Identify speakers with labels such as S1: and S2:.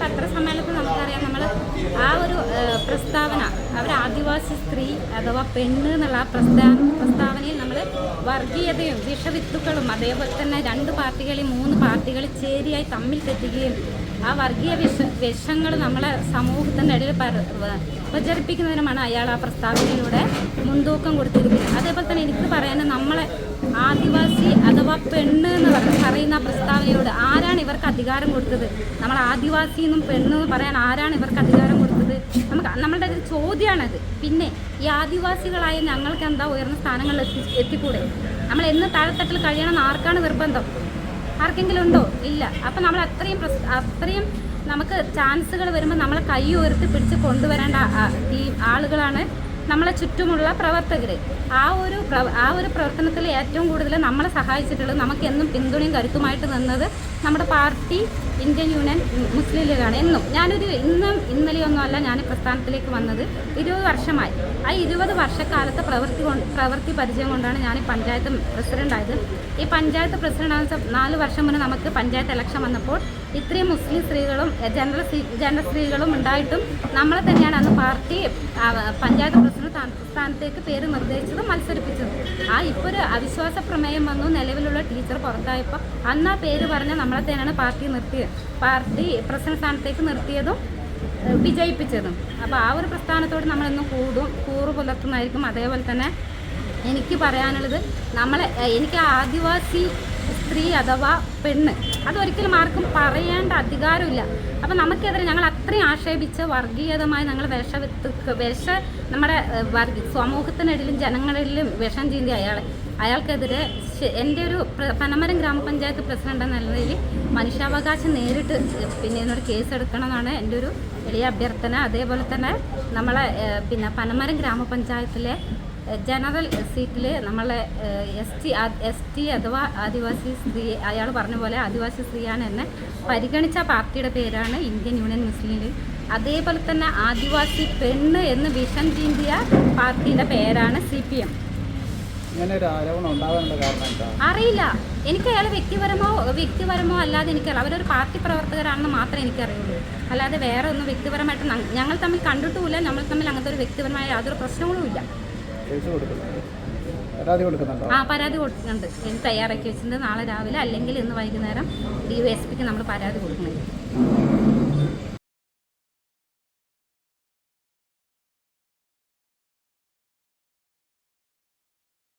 S1: പത്രസമ്മേളനത്തിൽ നമുക്കറിയാം, നമ്മൾ ആ ഒരു പ്രസ്താവന, അവർ ആദിവാസി സ്ത്രീ അഥവാ പെണ്ണ് എന്നുള്ള ആ പ്രസ്താവനയിൽ നമ്മൾ വർഗീയതയും വിഷവിത്തുക്കളും അതേപോലെ തന്നെ 2 പാർട്ടികളെയും 3 പാർട്ടികൾ ചേരിയായി തമ്മിൽ തെറ്റുകയും ആ വർഗീയ വിഷങ്ങൾ നമ്മളെ സമൂഹത്തിൻ്റെ ഇടയിൽ പ്രചരിപ്പിക്കുന്നതിനുമാണ് അയാൾ ആ പ്രസ്താവനയിലൂടെ മുൻതൂക്കം കൊടുത്തിരിക്കുന്നത്. അതേപോലെ തന്നെ എനിക്ക് പറയാൻ, നമ്മളെ ആദിവാസി അഥവാ പെണ്ണ് എന്ന് പറയുന്ന പ്രസ്താവനയോട് ആരാണ് ഇവർക്ക് അധികാരം കൊടുത്തത്? നമ്മൾ ആദിവാസി എന്നും പെണ്ണെന്ന് പറയാൻ ആരാണ് ഇവർക്ക് അധികാരം കൊടുത്തത്? നമ്മളുടെ ഒരു ചോദ്യമാണത്. പിന്നെ ഈ ആദിവാസികളായ ഞങ്ങൾക്ക് എന്താ ഉയർന്ന സ്ഥാനങ്ങളിൽ എത്തിക്കൂടെ? നമ്മൾ എന്ന് താഴെത്തട്ടിൽ കഴിയണമെന്ന് ആർക്കാണ് നിർബന്ധം? ആർക്കെങ്കിലും ഉണ്ടോ? ഇല്ല. അപ്പം നമ്മൾ അത്രയും നമുക്ക് ചാൻസുകൾ വരുമ്പോൾ നമ്മളെ കൈ ഉയർത്തി പിടിച്ച് കൊണ്ടുവരേണ്ട ഈ ആളുകളാണ് നമ്മളെ ചുറ്റുമുള്ള പ്രവർത്തകർ. ആ ഒരു പ്രവർത്തനത്തിൽ ഏറ്റവും കൂടുതൽ നമ്മളെ സഹായിച്ചിട്ടുള്ളത്, നമുക്ക് എന്നും പിന്തുണയും കരുത്തുമായിട്ട് നിന്നത് നമ്മുടെ പാർട്ടി ഇന്ത്യൻ യൂണിയൻ മുസ്ലിം ലീഗാണ്. ഇന്നും ഇന്നലെയൊന്നും അല്ല ഞാൻ പ്രസ്ഥാനത്തിലേക്ക് വന്നത്. 20 വർഷമായി. ആ 20 വർഷക്കാലത്തെ പ്രവൃത്തി പരിചയം കൊണ്ടാണ് ഞാൻ പഞ്ചായത്ത് പ്രസിഡൻ്റായത്. ഈ പഞ്ചായത്ത് പ്രസിഡൻ്റ് 4 വർഷം മുന്നേ നമുക്ക് പഞ്ചായത്ത് ഇലക്ഷൻ വന്നപ്പോൾ ഇത്രയും മുസ്ലിം സ്ത്രീകളും ജനറൽ സ്ത്രീകളും ഉണ്ടായിട്ടും നമ്മളെ തന്നെയാണ് അന്ന് പാർട്ടി പഞ്ചായത്ത് പ്രസിഡന്റ് സ്ഥാനത്തേക്ക് പേര് നിർദ്ദേശിച്ചതും മത്സരിപ്പിച്ചതും. ഇപ്പോൾ ഒരു അവിശ്വാസ പ്രമേയം വന്നു, നിലവിലുള്ള ടീച്ചർ പുറത്തായപ്പോൾ അന്ന് ആ പേര് പറഞ്ഞ നമ്മളെ തന്നെയാണ് പാർട്ടി പ്രസിഡന്റ് സ്ഥാനത്തേക്ക് നിർത്തിയതും വിജയിപ്പിച്ചതും. അപ്പോൾ ആ ഒരു പ്രസ്ഥാനത്തോട് നമ്മളെന്നും കൂറു പുലർത്തുന്നതായിരിക്കും. അതേപോലെ തന്നെ എനിക്ക് പറയാനുള്ളത്, എനിക്ക് ആദിവാസി സ്ത്രീ അഥവാ പെണ്ണ് അതൊരിക്കലും ആർക്കും പറയേണ്ട അധികാരമില്ല. അപ്പം നമുക്കെതിരെ ഞങ്ങൾ അത്രയും ആക്ഷേപിച്ച് വർഗീയതമായി ഞങ്ങൾ നമ്മുടെ സമൂഹത്തിനിടയിലും ജനങ്ങളിലും വിഷം ചീന്തി അയാൾക്കെതിരെ എൻ്റെ ഒരു പനമരം ഗ്രാമപഞ്ചായത്ത് പ്രസിഡന്റ് എന്ന നിലയിൽ മനുഷ്യാവകാശം നേരിട്ട് എന്നൊരു കേസ് എടുക്കണം എന്നാണ് എൻ്റെ ഒരു വലിയ അഭ്യർത്ഥന. അതേപോലെ തന്നെ പനമരം ഗ്രാമപഞ്ചായത്തിലെ ജനറൽ സീറ്റിൽ നമ്മളെ എസ് ടി അഥവാ ആദിവാസി സ്ത്രീ, അയാൾ പറഞ്ഞ പോലെ ആദിവാസി സ്ത്രീയാണ് എന്നെ പരിഗണിച്ച പാർട്ടിയുടെ പേരാണ് ഇന്ത്യൻ യൂണിയൻ മുസ്ലിം ലീഗ്. അതേപോലെ തന്നെ ആദിവാസി പെണ്ണ് എന്ന് വിഷം ചീന്തിയ പാർട്ടിയുടെ പേരാണ് CPM. അറിയില്ല, എനിക്ക് അയാൾ വ്യക്തിപരമോ അല്ലാതെ എനിക്കറിയാം. അവരൊരു പാർട്ടി പ്രവർത്തകരാണെന്ന് മാത്രമേ എനിക്കറിയുള്ളൂ. അല്ലാതെ വേറെ ഒന്നും വ്യക്തിപരമായിട്ട് ഞങ്ങൾ തമ്മിൽ കണ്ടിട്ടുമില്ല. നമ്മൾ തമ്മിൽ അങ്ങനത്തെ ഒരു വ്യക്തിപരമായ യാതൊരു പ്രശ്നങ്ങളും ഇല്ല. പരാതി കൊടുക്കുന്നുണ്ട്. എനിക്ക് തയ്യാറാക്കി വെച്ചിട്ടുണ്ട്. നാളെ രാവിലെ അല്ലെങ്കിൽ ഇന്ന് വൈകുന്നേരം DYSPക്ക് നമ്മൾ പരാതി കൊടുക്കുന്നുണ്ട്.